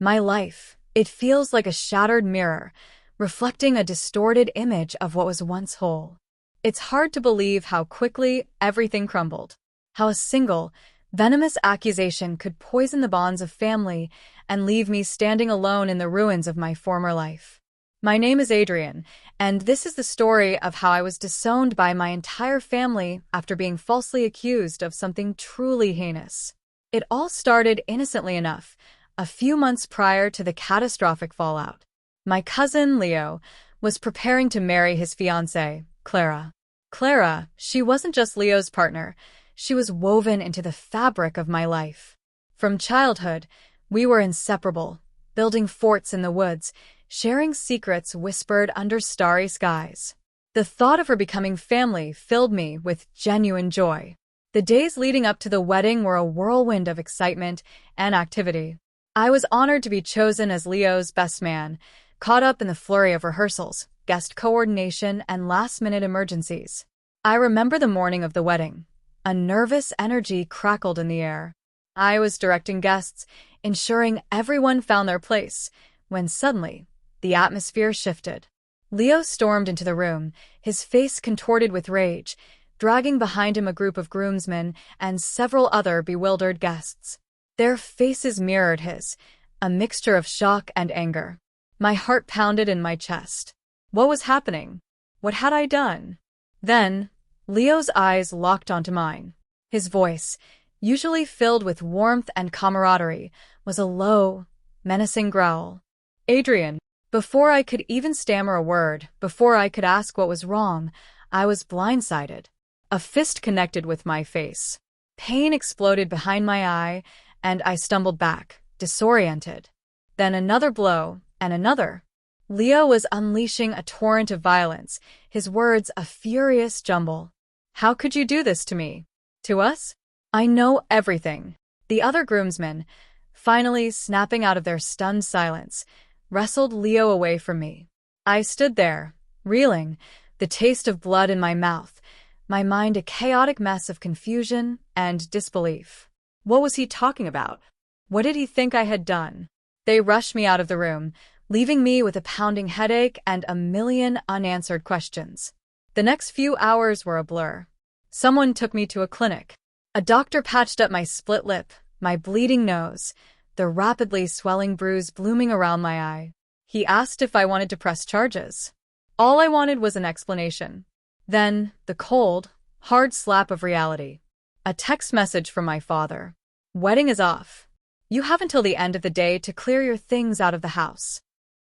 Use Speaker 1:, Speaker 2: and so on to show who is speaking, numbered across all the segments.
Speaker 1: My life, it feels like a shattered mirror, reflecting a distorted image of what was once whole. It's hard to believe how quickly everything crumbled, how a single, venomous accusation could poison the bonds of family and leave me standing alone in the ruins of my former life. My name is Adrian, and this is the story of how I was disowned by my entire family after being falsely accused of something truly heinous. It all started innocently enough, a few months prior to the catastrophic fallout. My cousin, Leo, was preparing to marry his fiancée, Clara. Clara, she wasn't just Leo's partner, she was woven into the fabric of my life. From childhood, we were inseparable, building forts in the woods, sharing secrets whispered under starry skies. The thought of her becoming family filled me with genuine joy. The days leading up to the wedding were a whirlwind of excitement and activity. I was honored to be chosen as Leo's best man, caught up in the flurry of rehearsals, guest coordination, and last-minute emergencies. I remember the morning of the wedding. A nervous energy crackled in the air. I was directing guests, ensuring everyone found their place, when suddenly, the atmosphere shifted. Leo stormed into the room, his face contorted with rage, dragging behind him a group of groomsmen and several other bewildered guests. Their faces mirrored his, a mixture of shock and anger. My heart pounded in my chest. What was happening? What had I done? Then, Leo's eyes locked onto mine. His voice, usually filled with warmth and camaraderie, was a low, menacing growl. Adrian. Before I could even stammer a word, before I could ask what was wrong, I was blindsided. A fist connected with my face. Pain exploded behind my eye, and I stumbled back, disoriented. Then another blow, and another. Leo was unleashing a torrent of violence, his words a furious jumble. How could you do this to me? To us? I know everything. The other groomsmen, finally snapping out of their stunned silence, wrestled Leo away from me. I stood there, reeling, the taste of blood in my mouth, my mind a chaotic mess of confusion and disbelief. What was he talking about? What did he think I had done? They rushed me out of the room, leaving me with a pounding headache and a million unanswered questions. The next few hours were a blur. Someone took me to a clinic. A doctor patched up my split lip, my bleeding nose, the rapidly swelling bruise blooming around my eye. He asked if I wanted to press charges. All I wanted was an explanation. Then, the cold, hard slap of reality. A text message from my father. Wedding is off. You have until the end of the day to clear your things out of the house.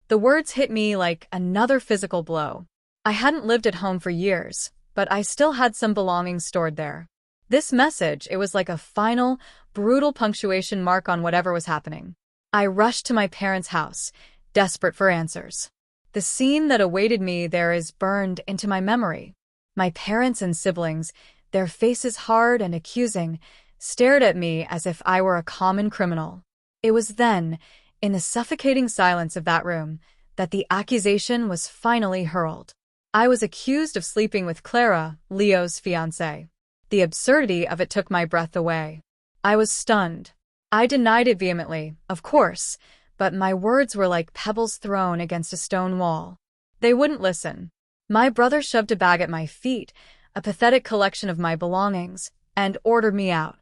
Speaker 1: The words hit me like another physical blow. I hadn't lived at home for years, but I still had some belongings stored there. This message, it was like a final, brutal punctuation mark on whatever was happening. I rushed to my parents' house, desperate for answers. The scene that awaited me there is burned into my memory. My parents and siblings, their faces hard and accusing, stared at me as if I were a common criminal. It was then, in the suffocating silence of that room, that the accusation was finally hurled. I was accused of sleeping with Clara, Leo's fiancée. The absurdity of it took my breath away. I was stunned. I denied it vehemently, of course, but my words were like pebbles thrown against a stone wall. They wouldn't listen. My brother shoved a bag at my feet, a pathetic collection of my belongings, and ordered me out.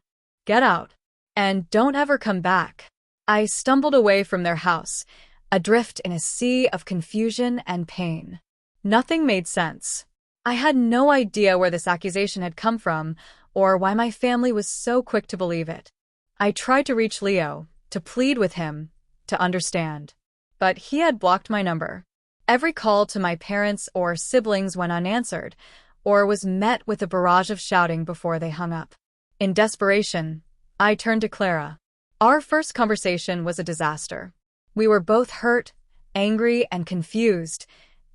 Speaker 1: Get out. And don't ever come back. I stumbled away from their house, adrift in a sea of confusion and pain. Nothing made sense. I had no idea where this accusation had come from, or why my family was so quick to believe it. I tried to reach Leo, to plead with him, to understand. But he had blocked my number. Every call to my parents or siblings went unanswered, or was met with a barrage of shouting before they hung up. In desperation, I turned to Clara. Our first conversation was a disaster. We were both hurt, angry, and confused,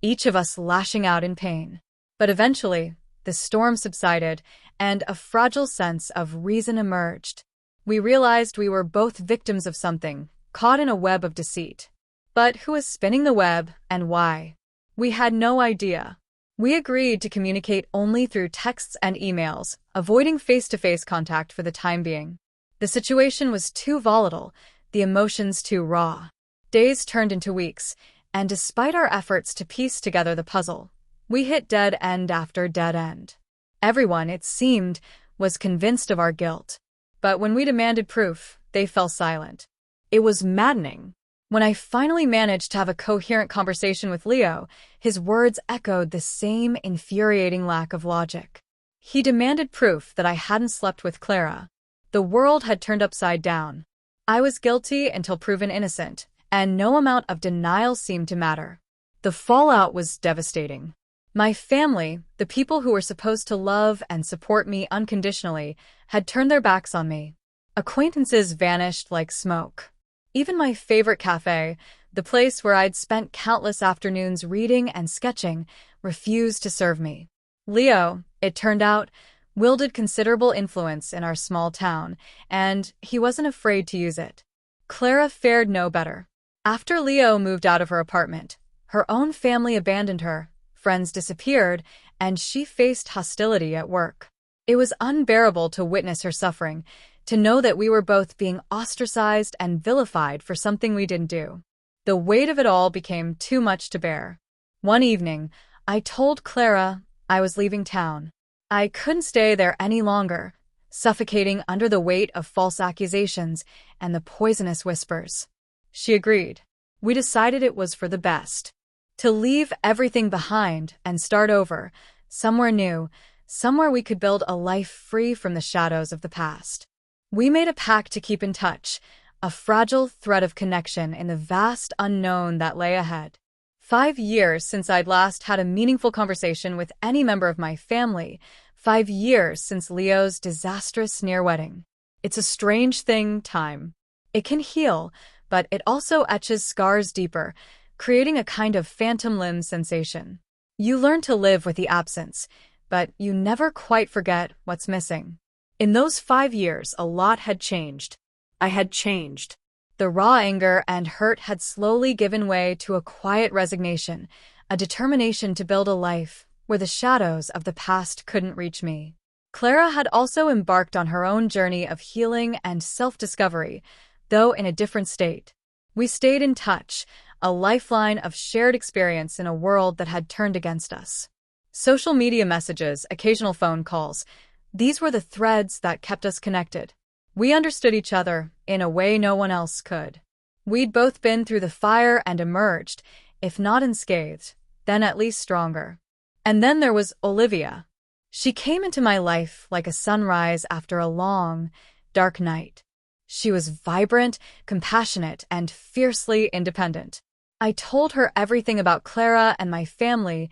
Speaker 1: each of us lashing out in pain. But eventually, the storm subsided, and a fragile sense of reason emerged. We realized we were both victims of something, caught in a web of deceit. But who was spinning the web, and why? We had no idea. We agreed to communicate only through texts and emails, avoiding face-to-face contact for the time being. The situation was too volatile, the emotions too raw. Days turned into weeks, and despite our efforts to piece together the puzzle, we hit dead end after dead end. Everyone, it seemed, was convinced of our guilt. But when we demanded proof, they fell silent. It was maddening. When I finally managed to have a coherent conversation with Leo, his words echoed the same infuriating lack of logic. He demanded proof that I hadn't slept with Clara. The world had turned upside down. I was guilty until proven innocent, and no amount of denial seemed to matter. The fallout was devastating. My family, the people who were supposed to love and support me unconditionally, had turned their backs on me. Acquaintances vanished like smoke. Even my favorite cafe, the place where I'd spent countless afternoons reading and sketching, refused to serve me. Leo, it turned out, wielded considerable influence in our small town, and he wasn't afraid to use it. Clara fared no better. After Leo moved out of her apartment, her own family abandoned her, friends disappeared, and she faced hostility at work. It was unbearable to witness her suffering, to know that we were both being ostracized and vilified for something we didn't do. The weight of it all became too much to bear. One evening, I told Clara I was leaving town. I couldn't stay there any longer, suffocating under the weight of false accusations and the poisonous whispers. She agreed. We decided it was for the best. To leave everything behind and start over, somewhere new, somewhere we could build a life free from the shadows of the past. We made a pact to keep in touch, a fragile thread of connection in the vast unknown that lay ahead. 5 years since I'd last had a meaningful conversation with any member of my family, 5 years since Leo's disastrous near wedding. It's a strange thing, time. It can heal, but it also etches scars deeper, creating a kind of phantom limb sensation. You learn to live with the absence, but you never quite forget what's missing. In those 5 years, a lot had changed. I had changed. The raw anger and hurt had slowly given way to a quiet resignation, a determination to build a life where the shadows of the past couldn't reach me. Clara had also embarked on her own journey of healing and self-discovery, though in a different state. We stayed in touch, a lifeline of shared experience in a world that had turned against us. Social media messages, occasional phone calls, these were the threads that kept us connected. We understood each other in a way no one else could. We'd both been through the fire and emerged, if not unscathed, then at least stronger. And then there was Olivia. She came into my life like a sunrise after a long, dark night. She was vibrant, compassionate, and fiercely independent. I told her everything about Clara and my family,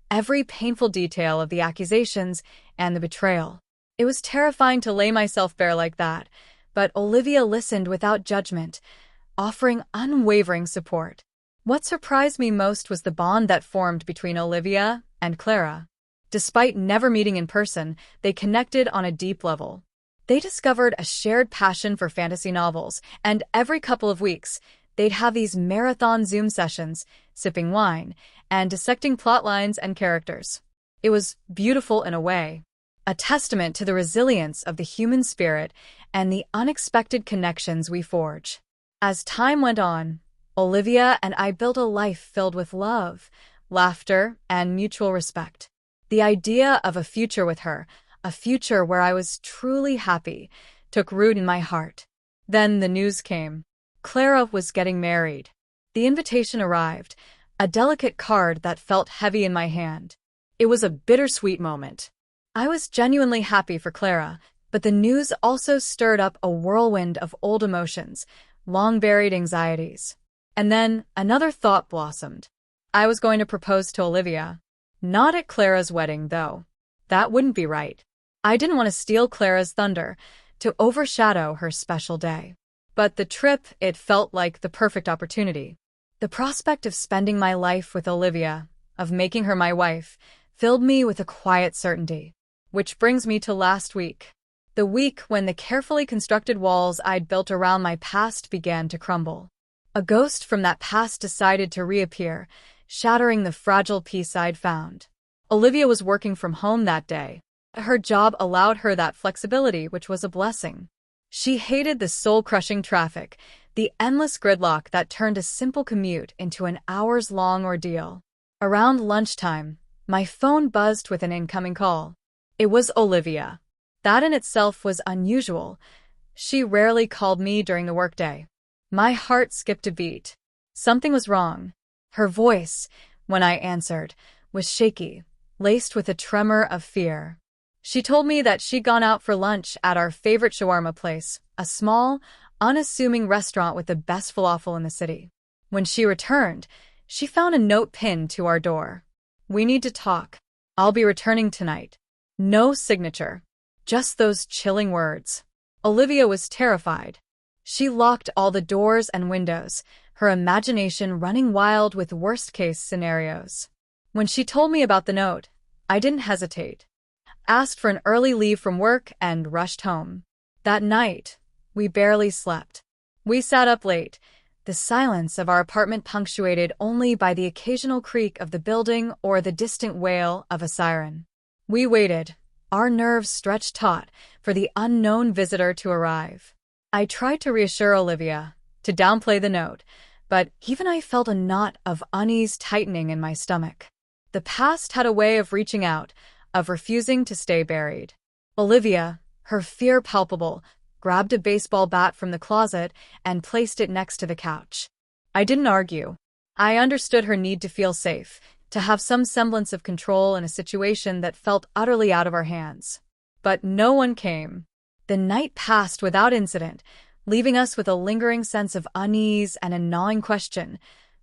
Speaker 1: every painful detail of the accusations and the betrayal. It was terrifying to lay myself bare like that, but Olivia listened without judgment, offering unwavering support. What surprised me most was the bond that formed between Olivia and Clara. Despite never meeting in person, they connected on a deep level. They discovered a shared passion for fantasy novels, and every couple of weeks, they'd have these marathon Zoom sessions, sipping wine, and dissecting plot lines and characters. It was beautiful in a way, a testament to the resilience of the human spirit and the unexpected connections we forge. As time went on, Olivia and I built a life filled with love, laughter, and mutual respect. The idea of a future with her, a future where I was truly happy, took root in my heart. Then the news came. Clara was getting married. The invitation arrived, a delicate card that felt heavy in my hand. It was a bittersweet moment. I was genuinely happy for Clara, but the news also stirred up a whirlwind of old emotions, long-buried anxieties. And then another thought blossomed. I was going to propose to Olivia. Not at Clara's wedding, though. That wouldn't be right. I didn't want to steal Clara's thunder, to overshadow her special day. But the trip, it felt like the perfect opportunity. The prospect of spending my life with Olivia, of making her my wife, filled me with a quiet certainty. Which brings me to last week. The week when the carefully constructed walls I'd built around my past began to crumble. A ghost from that past decided to reappear, shattering the fragile peace I'd found. Olivia was working from home that day. Her job allowed her that flexibility, which was a blessing. She hated the soul-crushing traffic, the endless gridlock that turned a simple commute into an hours-long ordeal. Around lunchtime, my phone buzzed with an incoming call. It was Olivia. That in itself was unusual. She rarely called me during the workday. My heart skipped a beat. Something was wrong. Her voice, when I answered, was shaky, laced with a tremor of fear. She told me that she'd gone out for lunch at our favorite shawarma place, a small, unassuming restaurant with the best falafel in the city. When she returned, she found a note pinned to our door. "We need to talk. I'll be returning tonight." No signature. Just those chilling words. Olivia was terrified. She locked all the doors and windows, her imagination running wild with worst-case scenarios. When she told me about the note, I didn't hesitate. Asked for an early leave from work and rushed home. That night, we barely slept. We sat up late, the silence of our apartment punctuated only by the occasional creak of the building or the distant wail of a siren. We waited, our nerves stretched taut, for the unknown visitor to arrive. I tried to reassure Olivia, to downplay the note, but even I felt a knot of unease tightening in my stomach. The past had a way of reaching out, of refusing to stay buried. Olivia, her fear palpable, grabbed a baseball bat from the closet and placed it next to the couch. I didn't argue. I understood her need to feel safe, to have some semblance of control in a situation that felt utterly out of our hands. But no one came. The night passed without incident, leaving us with a lingering sense of unease and a gnawing question: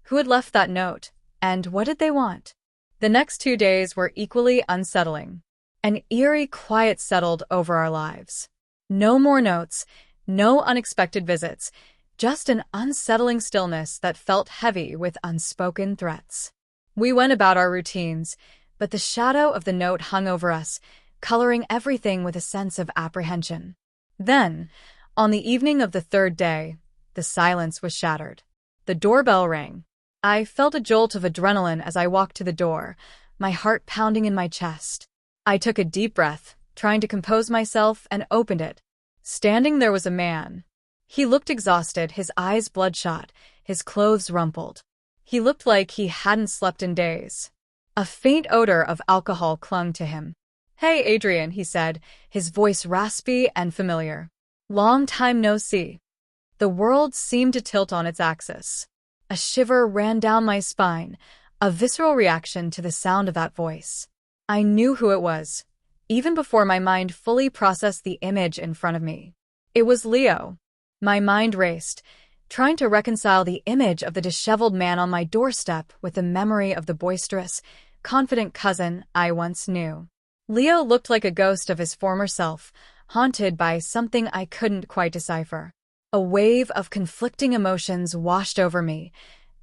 Speaker 1: who had left that note, and what did they want? The next 2 days were equally unsettling. An eerie quiet settled over our lives. No more notes, no unexpected visits, just an unsettling stillness that felt heavy with unspoken threats. We went about our routines, but the shadow of the note hung over us, coloring everything with a sense of apprehension. Then, on the evening of the third day, the silence was shattered. The doorbell rang. I felt a jolt of adrenaline as I walked to the door, my heart pounding in my chest. I took a deep breath, trying to compose myself, and opened it. Standing there was a man. He looked exhausted, his eyes bloodshot, his clothes rumpled. He looked like he hadn't slept in days. A faint odor of alcohol clung to him. "Hey, Adrian," he said, his voice raspy and familiar. "Long time no see." The world seemed to tilt on its axis. A shiver ran down my spine, a visceral reaction to the sound of that voice. I knew who it was, even before my mind fully processed the image in front of me. It was Leo. My mind raced, trying to reconcile the image of the disheveled man on my doorstep with the memory of the boisterous, confident cousin I once knew. Leo looked like a ghost of his former self, haunted by something I couldn't quite decipher. A wave of conflicting emotions washed over me: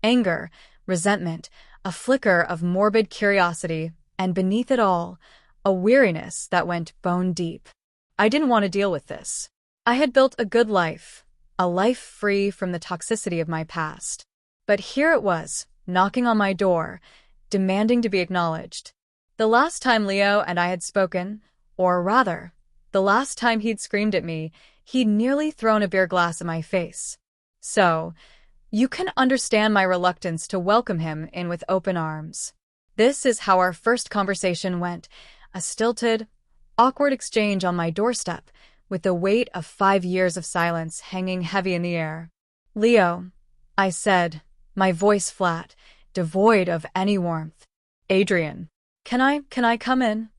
Speaker 1: anger, resentment, a flicker of morbid curiosity, and beneath it all, a weariness that went bone deep. I didn't want to deal with this. I had built a good life, a life free from the toxicity of my past. But here it was, knocking on my door, demanding to be acknowledged. The last time Leo and I had spoken, or rather, the last time he'd screamed at me, he'd nearly thrown a beer glass at my face. So, you can understand my reluctance to welcome him in with open arms. This is how our first conversation went, a stilted, awkward exchange on my doorstep, with the weight of 5 years of silence hanging heavy in the air. "Leo," I said, my voice flat, devoid of any warmth. "Adrian, can I come in?"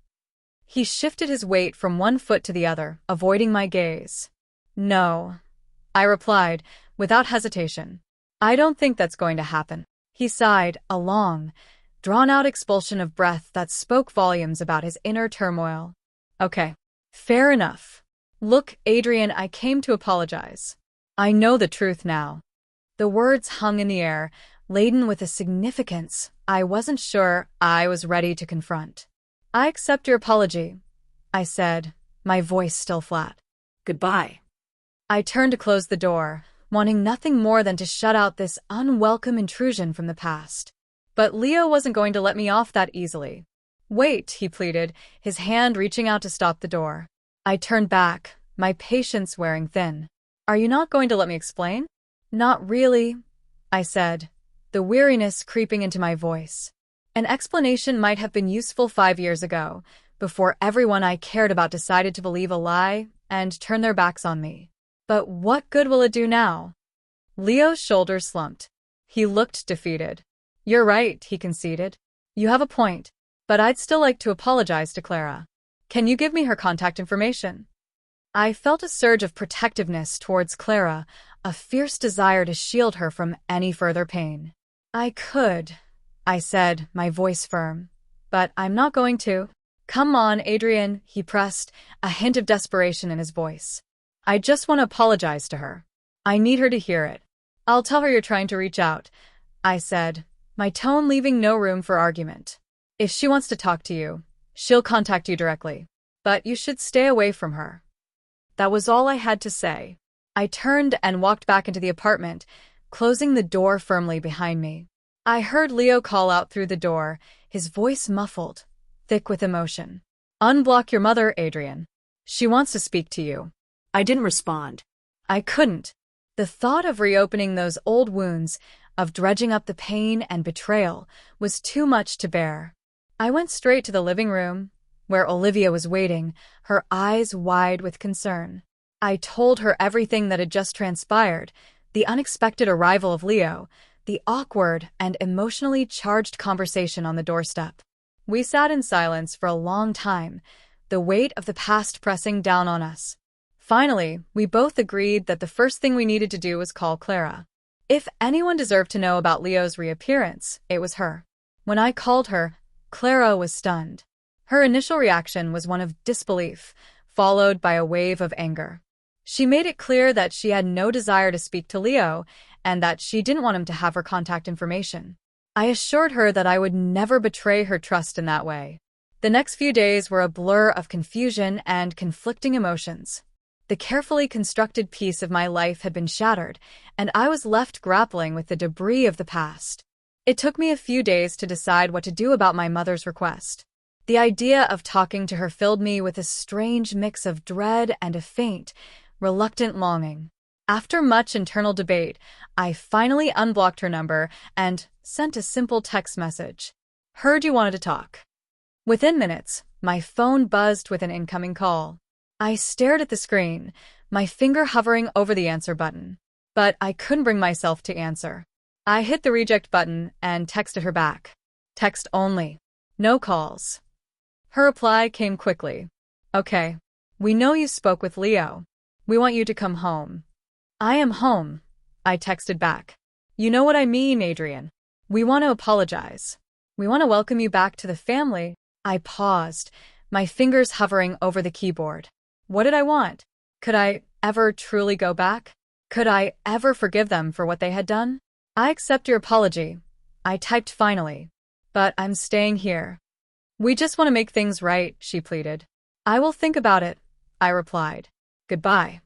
Speaker 1: He shifted his weight from one foot to the other, avoiding my gaze. "No," I replied, without hesitation. "I don't think that's going to happen." He sighed, a long, drawn-out expulsion of breath that spoke volumes about his inner turmoil. "Okay, fair enough. Look, Adrian, I came to apologize. I know the truth now." The words hung in the air, laden with a significance I wasn't sure I was ready to confront. "I accept your apology," I said, my voice still flat. "Goodbye." I turned to close the door, wanting nothing more than to shut out this unwelcome intrusion from the past. But Leo wasn't going to let me off that easily. "Wait," he pleaded, his hand reaching out to stop the door. I turned back, my patience wearing thin. "Are you not going to let me explain?" Not really, I said, the weariness creeping into my voice. An explanation might have been useful 5 years ago, before everyone I cared about decided to believe a lie and turn their backs on me. But what good will it do now? Leo's shoulders slumped. He looked defeated. You're right, he conceded. You have a point, but I'd still like to apologize to Clara. Can you give me her contact information? I felt a surge of protectiveness towards Clara, a fierce desire to shield her from any further pain. I could, I said, my voice firm, but I'm not going to. Come on, Adrian, he pressed, a hint of desperation in his voice. I just want to apologize to her. I need her to hear it. I'll tell her you're trying to reach out, I said, my tone leaving no room for argument. If she wants to talk to you, she'll contact you directly. But you should stay away from her. That was all I had to say. I turned and walked back into the apartment, closing the door firmly behind me. I heard Leo call out through the door, his voice muffled, thick with emotion. Unblock your mother, Adrian. She wants to speak to you.
Speaker 2: I didn't respond.
Speaker 1: I couldn't. The thought of reopening those old wounds, of dredging up the pain and betrayal, was too much to bear. I went straight to the living room, where Olivia was waiting, her eyes wide with concern. I told her everything that had just transpired, the unexpected arrival of Leo, the awkward and emotionally charged conversation on the doorstep. We sat in silence for a long time, the weight of the past pressing down on us. Finally, we both agreed that the first thing we needed to do was call Clara. If anyone deserved to know about Leo's reappearance, it was her. When I called her, Clara was stunned. Her initial reaction was one of disbelief, followed by a wave of anger. She made it clear that she had no desire to speak to Leo and that she didn't want him to have her contact information. I assured her that I would never betray her trust in that way. The next few days were a blur of confusion and conflicting emotions. The carefully constructed piece of my life had been shattered, and I was left grappling with the debris of the past. It took me a few days to decide what to do about my mother's request. The idea of talking to her filled me with a strange mix of dread and a faint, reluctant longing. After much internal debate, I finally unblocked her number and sent a simple text message. Heard you wanted to talk. Within minutes, my phone buzzed with an incoming call. I stared at the screen, my finger hovering over the answer button. But I couldn't bring myself to answer. I hit the reject button and texted her back. Text only. No calls. Her reply came quickly. Okay. We know you spoke with Leo. We want you to come home. I am home, I texted back. You know what I mean, Adrian. We want to apologize. We want to welcome you back to the family. I paused, my fingers hovering over the keyboard. What did I want? Could I ever truly go back? Could I ever forgive them for what they had done? I accept your apology, I typed finally. But I'm staying here. We just want to make things right, she pleaded. I will think about it, I replied. Goodbye.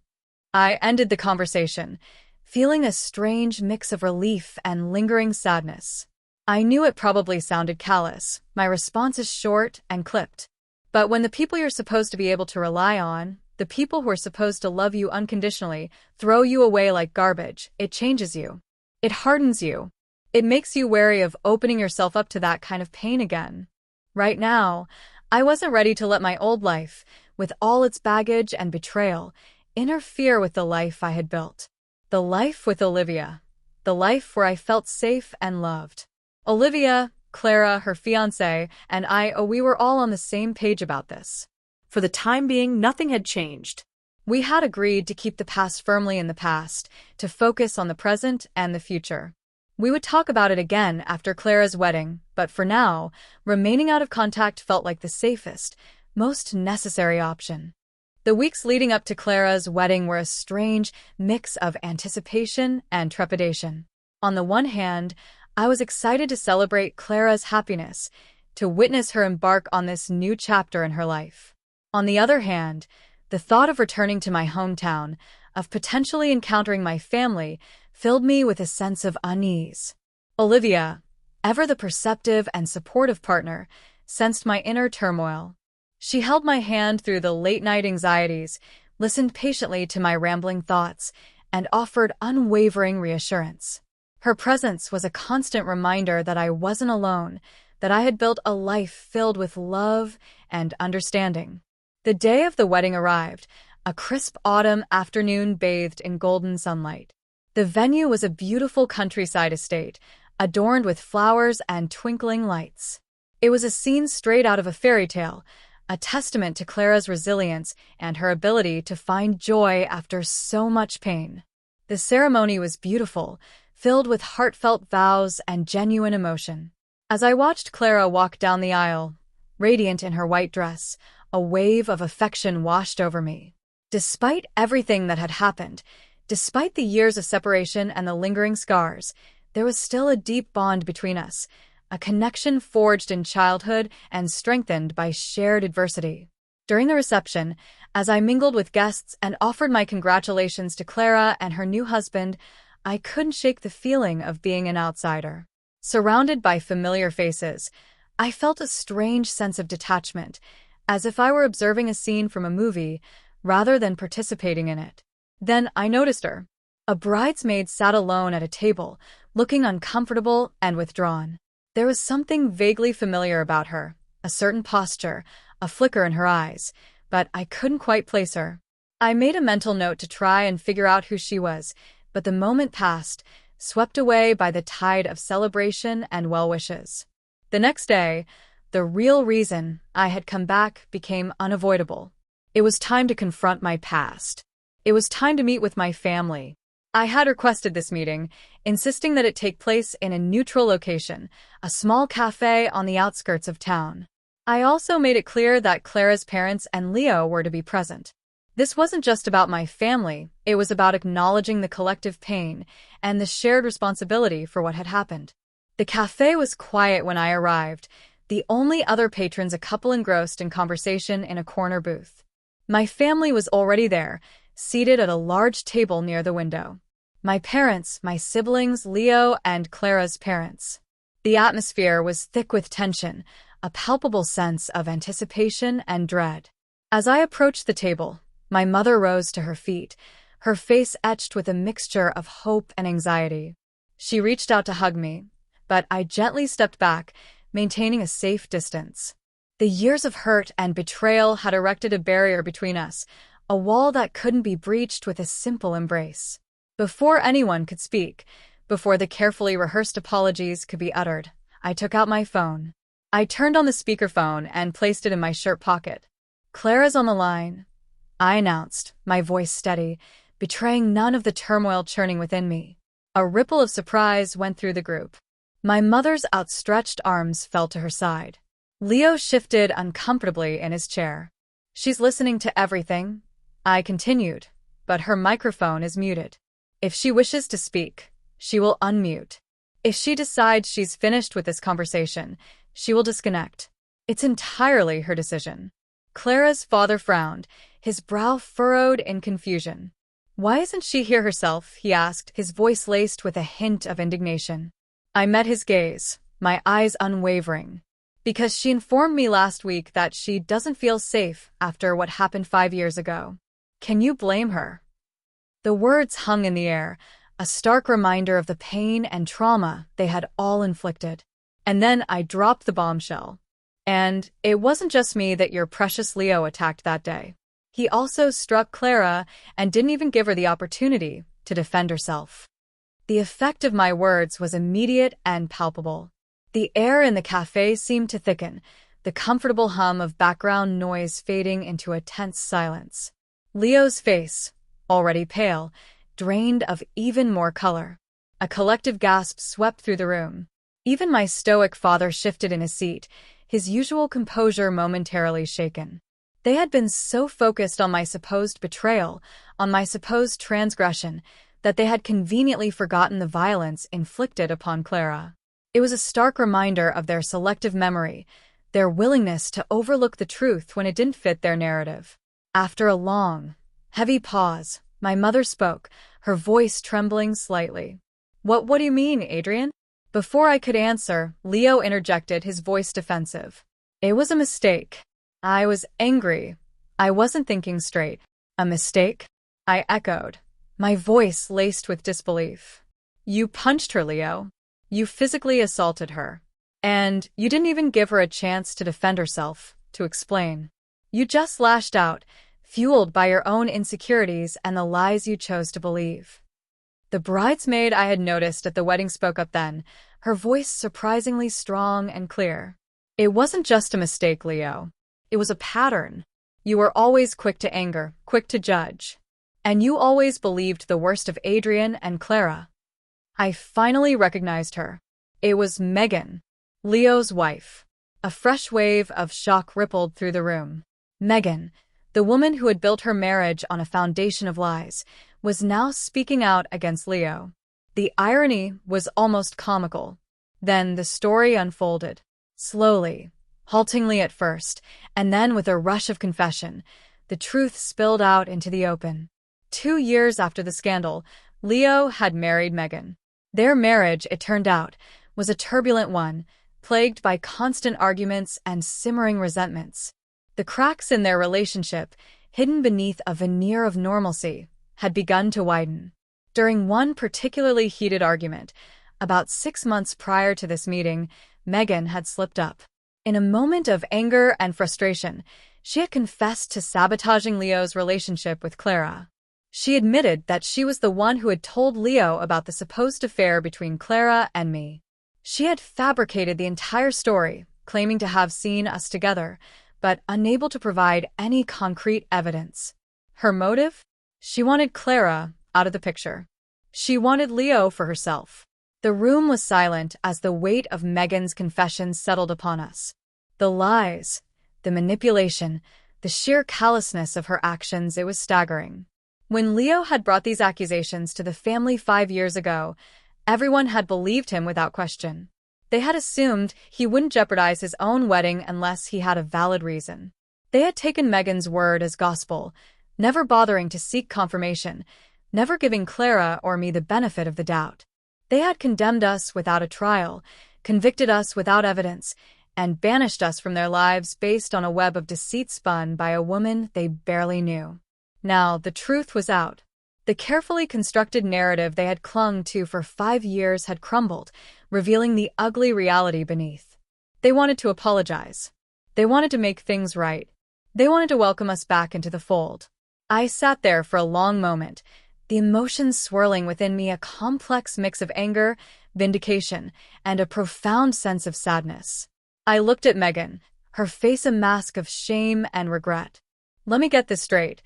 Speaker 1: I ended the conversation, feeling a strange mix of relief and lingering sadness. I knew it probably sounded callous, my responses short and clipped. But when the people you're supposed to be able to rely on, the people who are supposed to love you unconditionally, throw you away like garbage, it changes you. It hardens you. It makes you wary of opening yourself up to that kind of pain again. Right now, I wasn't ready to let my old life, with all its baggage and betrayal, interfere with the life I had built. The life with Olivia. The life where I felt safe and loved. Olivia, Clara, her fiancé, and we were all on the same page about this.
Speaker 2: For the time being, nothing had changed.
Speaker 1: We had agreed to keep the past firmly in the past, to focus on the present and the future. We would talk about it again after Clara's wedding, but for now, remaining out of contact felt like the safest, most necessary option. The weeks leading up to Clara's wedding were a strange mix of anticipation and trepidation. On the one hand, I was excited to celebrate Clara's happiness, to witness her embark on this new chapter in her life. On the other hand, the thought of returning to my hometown, of potentially encountering my family, filled me with a sense of unease. Olivia, ever the perceptive and supportive partner, sensed my inner turmoil. She held my hand through the late-night anxieties, listened patiently to my rambling thoughts, and offered unwavering reassurance. Her presence was a constant reminder that I wasn't alone, that I had built a life filled with love and understanding. The day of the wedding arrived, a crisp autumn afternoon bathed in golden sunlight. The venue was a beautiful countryside estate, adorned with flowers and twinkling lights. It was a scene straight out of a fairy tale, a testament to Clara's resilience and her ability to find joy after so much pain. The ceremony was beautiful, filled with heartfelt vows and genuine emotion. As I watched Clara walk down the aisle, radiant in her white dress, a wave of affection washed over me. Despite everything that had happened, despite the years of separation and the lingering scars, there was still a deep bond between us, a connection forged in childhood and strengthened by shared adversity. During the reception, as I mingled with guests and offered my congratulations to Clara and her new husband, I couldn't shake the feeling of being an outsider. Surrounded by familiar faces, I felt a strange sense of detachment, as if I were observing a scene from a movie rather than participating in it. Then I noticed her. A bridesmaid sat alone at a table, looking uncomfortable and withdrawn. There was something vaguely familiar about her, a certain posture, a flicker in her eyes, but I couldn't quite place her. I made a mental note to try and figure out who she was, but the moment passed, swept away by the tide of celebration and well wishes. The next day, the real reason I had come back became unavoidable. It was time to confront my past. It was time to meet with my family. I had requested this meeting, insisting that it take place in a neutral location, a small cafe on the outskirts of town. I also made it clear that Clara's parents and Leo were to be present. This wasn't just about my family, it was about acknowledging the collective pain and the shared responsibility for what had happened. The cafe was quiet when I arrived, the only other patrons a couple engrossed in conversation in a corner booth. My family was already there, seated at a large table near the window. My parents, my siblings, Leo, and Clara's parents. The atmosphere was thick with tension, a palpable sense of anticipation and dread. As I approached the table, my mother rose to her feet, her face etched with a mixture of hope and anxiety. She reached out to hug me, but I gently stepped back, maintaining a safe distance. The years of hurt and betrayal had erected a barrier between us, a wall that couldn't be breached with a simple embrace. Before anyone could speak, before the carefully rehearsed apologies could be uttered, I took out my phone. I turned on the speakerphone and placed it in my shirt pocket. "Clara's on the line," I announced, my voice steady, betraying none of the turmoil churning within me. A ripple of surprise went through the group. My mother's outstretched arms fell to her side. Leo shifted uncomfortably in his chair. "She's listening to everything," I continued, "but her microphone is muted. If she wishes to speak, she will unmute. If she decides she's finished with this conversation, she will disconnect. It's entirely her decision." Clara's father frowned, his brow furrowed in confusion. "Why isn't she here herself?" he asked, his voice laced with a hint of indignation. I met his gaze, my eyes unwavering. "Because she informed me last week that she doesn't feel safe after what happened 5 years ago. Can you blame her?" The words hung in the air, a stark reminder of the pain and trauma they had all inflicted. And then I dropped the bombshell. "And it wasn't just me that your precious Leo attacked that day. He also struck Clara and didn't even give her the opportunity to defend herself." The effect of my words was immediate and palpable. The air in the cafe seemed to thicken, the comfortable hum of background noise fading into a tense silence. Leo's face, already pale, drained of even more color. A collective gasp swept through the room. Even my stoic father shifted in his seat, his usual composure momentarily shaken. They had been so focused on my supposed betrayal, on my supposed transgression, that they had conveniently forgotten the violence inflicted upon Clara. It was a stark reminder of their selective memory, their willingness to overlook the truth when it didn't fit their narrative. After a long, heavy pause, my mother spoke, her voice trembling slightly. What do you mean, Adrian?" Before I could answer, Leo interjected, his voice defensive. "It was a mistake. I was angry. I wasn't thinking straight." "A mistake?" I echoed, my voice laced with disbelief. You punched her, Leo. You physically assaulted her. And you didn't even give her a chance to defend herself, to explain. You just lashed out, fueled by your own insecurities and the lies you chose to believe. The bridesmaid I had noticed at the wedding spoke up then, her voice surprisingly strong and clear. It wasn't just a mistake, Leo. It was a pattern. You were always quick to anger, quick to judge. And you always believed the worst of Adrian and Clara. I finally recognized her. It was Megan, Leo's wife. A fresh wave of shock rippled through the room. Megan, the woman who had built her marriage on a foundation of lies, was now speaking out against Leo. The irony was almost comical. Then the story unfolded. Slowly, haltingly at first, and then with a rush of confession, the truth spilled out into the open. 2 years after the scandal, Leo had married Megan. Their marriage, it turned out, was a turbulent one, plagued by constant arguments and simmering resentments. The cracks in their relationship, hidden beneath a veneer of normalcy, had begun to widen. During one particularly heated argument, about 6 months prior to this meeting, Megan had slipped up. In a moment of anger and frustration, she had confessed to sabotaging Leo's relationship with Clara. She admitted that she was the one who had told Leo about the supposed affair between Clara and me. She had fabricated the entire story, claiming to have seen us together, but unable to provide any concrete evidence. Her motive? She wanted Clara out of the picture. She wanted Leo for herself. The room was silent as the weight of Megan's confession settled upon us. The lies, the manipulation, the sheer callousness of her actions, it was staggering. When Leo had brought these accusations to the family 5 years ago, everyone had believed him without question. They had assumed he wouldn't jeopardize his own wedding unless he had a valid reason. They had taken Megan's word as gospel, never bothering to seek confirmation, never giving Clara or me the benefit of the doubt. They had condemned us without a trial, convicted us without evidence, and banished us from their lives based on a web of deceit spun by a woman they barely knew. Now, the truth was out. The carefully constructed narrative they had clung to for 5 years had crumbled, revealing the ugly reality beneath. They wanted to apologize. They wanted to make things right. They wanted to welcome us back into the fold. I sat there for a long moment, the emotions swirling within me, a complex mix of anger, vindication, and a profound sense of sadness. I looked at Megan, her face a mask of shame and regret. "Let me get this straight,"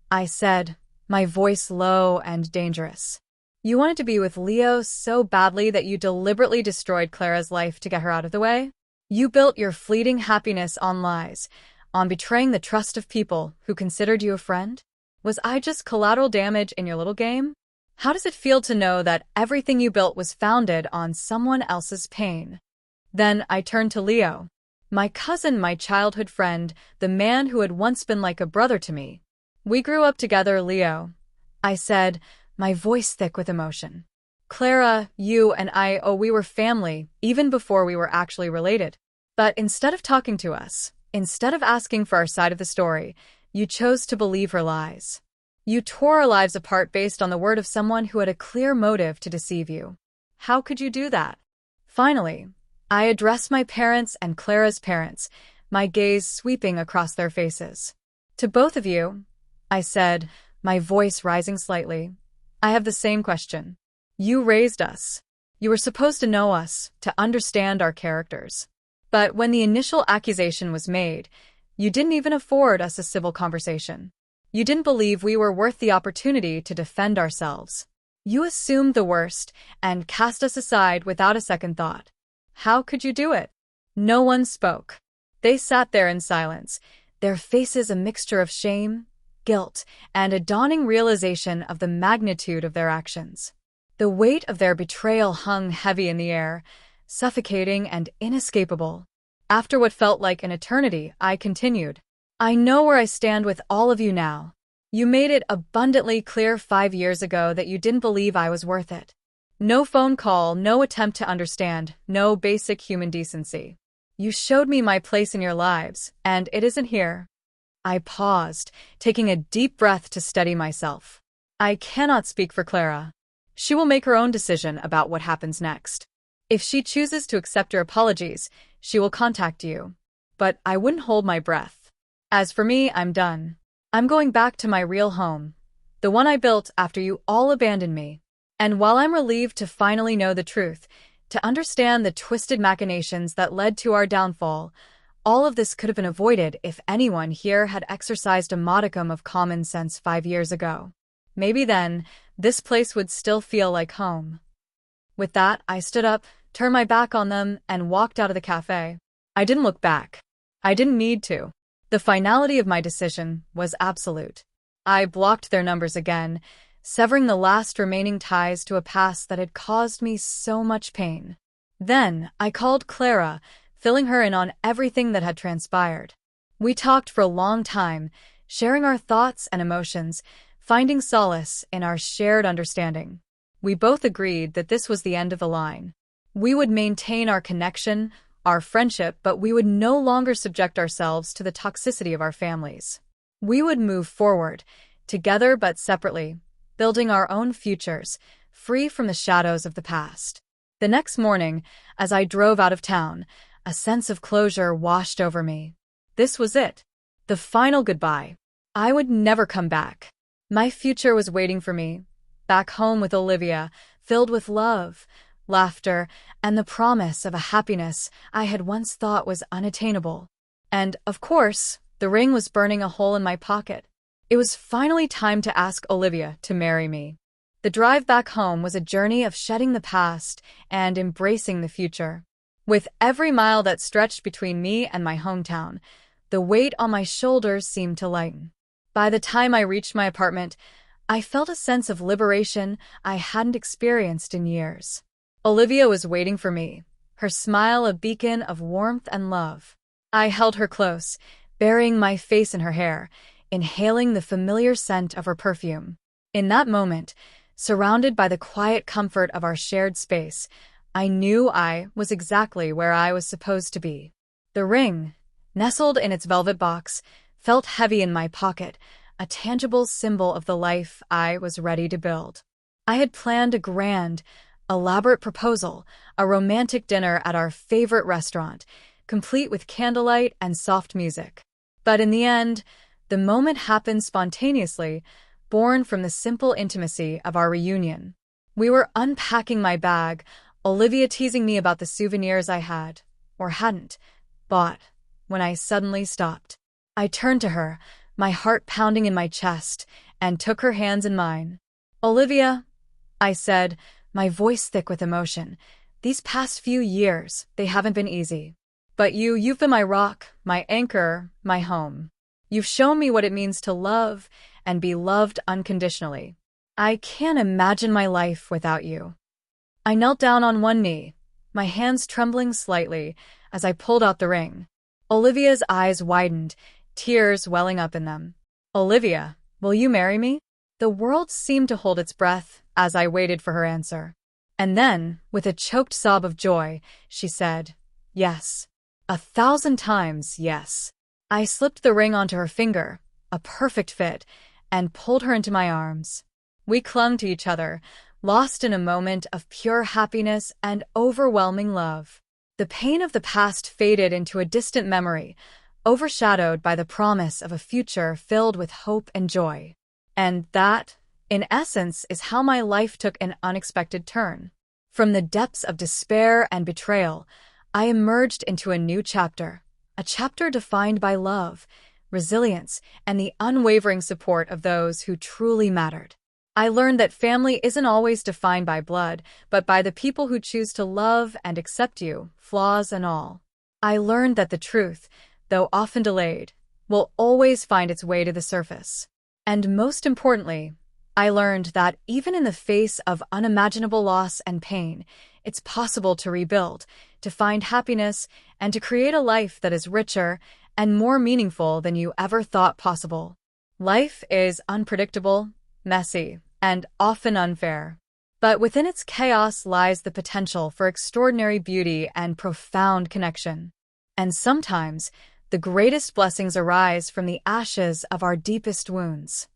Speaker 1: I said, my voice low and dangerous. "You wanted to be with Leo so badly that you deliberately destroyed Clara's life to get her out of the way? You built your fleeting happiness on lies, on betraying the trust of people who considered you a friend? Was I just collateral damage in your little game? How does it feel to know that everything you built was founded on someone else's pain?" Then I turned to Leo, my cousin, my childhood friend, the man who had once been like a brother to me. "We grew up together, Leo," I said, my voice thick with emotion. "Clara, you and I, we were family, even before we were actually related. But instead of talking to us, instead of asking for our side of the story, you chose to believe her lies. You tore our lives apart based on the word of someone who had a clear motive to deceive you. How could you do that?" Finally, I addressed my parents and Clara's parents, my gaze sweeping across their faces. "To both of you," I said, my voice rising slightly, "I have the same question. You raised us. You were supposed to know us, to understand our characters. But when the initial accusation was made, you didn't even afford us a civil conversation. You didn't believe we were worth the opportunity to defend ourselves. You assumed the worst and cast us aside without a second thought. How could you do it?" No one spoke. They sat there in silence, their faces a mixture of shame, guilt, and a dawning realization of the magnitude of their actions. The weight of their betrayal hung heavy in the air, suffocating and inescapable. After what felt like an eternity, I continued, "I know where I stand with all of you now. You made it abundantly clear 5 years ago that you didn't believe I was worth it. No phone call, no attempt to understand, no basic human decency. You showed me my place in your lives, and it isn't here." I paused, taking a deep breath to steady myself. I cannot speak for Clara. She will make her own decision about what happens next. If she chooses to accept your apologies, she will contact you. But I wouldn't hold my breath. As for me, I'm done. I'm going back to my real home, the one I built after you all abandoned me. And while I'm relieved to finally know the truth, to understand the twisted machinations that led to our downfall, all of this could have been avoided if anyone here had exercised a modicum of common sense 5 years ago. Maybe then, this place would still feel like home. With that, I stood up, turned my back on them, and walked out of the cafe. I didn't look back. I didn't need to. The finality of my decision was absolute. I blocked their numbers again, severing the last remaining ties to a past that had caused me so much pain. Then, I called Clara, filling her in on everything that had transpired. We talked for a long time, sharing our thoughts and emotions, finding solace in our shared understanding. We both agreed that this was the end of the line. We would maintain our connection, our friendship, but we would no longer subject ourselves to the toxicity of our families. We would move forward, together but separately, building our own futures, free from the shadows of the past. The next morning, as I drove out of town, a sense of closure washed over me. This was it. The final goodbye. I would never come back. My future was waiting for me, back home with Olivia, filled with love, laughter, and the promise of a happiness I had once thought was unattainable. And, of course, the ring was burning a hole in my pocket. It was finally time to ask Olivia to marry me. The drive back home was a journey of shedding the past and embracing the future. With every mile that stretched between me and my hometown, the weight on my shoulders seemed to lighten. By the time I reached my apartment, I felt a sense of liberation I hadn't experienced in years. Olivia was waiting for me, her smile a beacon of warmth and love. I held her close, burying my face in her hair, inhaling the familiar scent of her perfume. In that moment, surrounded by the quiet comfort of our shared space, I knew I was exactly where I was supposed to be. The ring, nestled in its velvet box, felt heavy in my pocket, a tangible symbol of the life I was ready to build. I had planned a grand, elaborate proposal, a romantic dinner at our favorite restaurant, complete with candlelight and soft music. But in the end, the moment happened spontaneously, born from the simple intimacy of our reunion. We were unpacking my bag, Olivia teasing me about the souvenirs I had, or hadn't, bought, when I suddenly stopped. I turned to her, my heart pounding in my chest, and took her hands in mine. "Olivia," I said, my voice thick with emotion, "these past few years, they haven't been easy. But you've been my rock, my anchor, my home. You've shown me what it means to love and be loved unconditionally. I can't imagine my life without you." I knelt down on one knee, my hands trembling slightly as I pulled out the ring. Olivia's eyes widened, tears welling up in them. "Olivia, will you marry me?" The world seemed to hold its breath as I waited for her answer. And then, with a choked sob of joy, she said, "Yes. 1,000 times yes." I slipped the ring onto her finger, a perfect fit, and pulled her into my arms. We clung to each other, lost in a moment of pure happiness and overwhelming love. The pain of the past faded into a distant memory, overshadowed by the promise of a future filled with hope and joy. And that, in essence, is how my life took an unexpected turn. From the depths of despair and betrayal, I emerged into a new chapter, a chapter defined by love, resilience, and the unwavering support of those who truly mattered. I learned that family isn't always defined by blood, but by the people who choose to love and accept you, flaws and all. I learned that the truth, though often delayed, will always find its way to the surface. And most importantly, I learned that even in the face of unimaginable loss and pain, it's possible to rebuild, to find happiness, and to create a life that is richer and more meaningful than you ever thought possible. Life is unpredictable, messy, and often unfair. But within its chaos lies the potential for extraordinary beauty and profound connection. And sometimes, the greatest blessings arise from the ashes of our deepest wounds.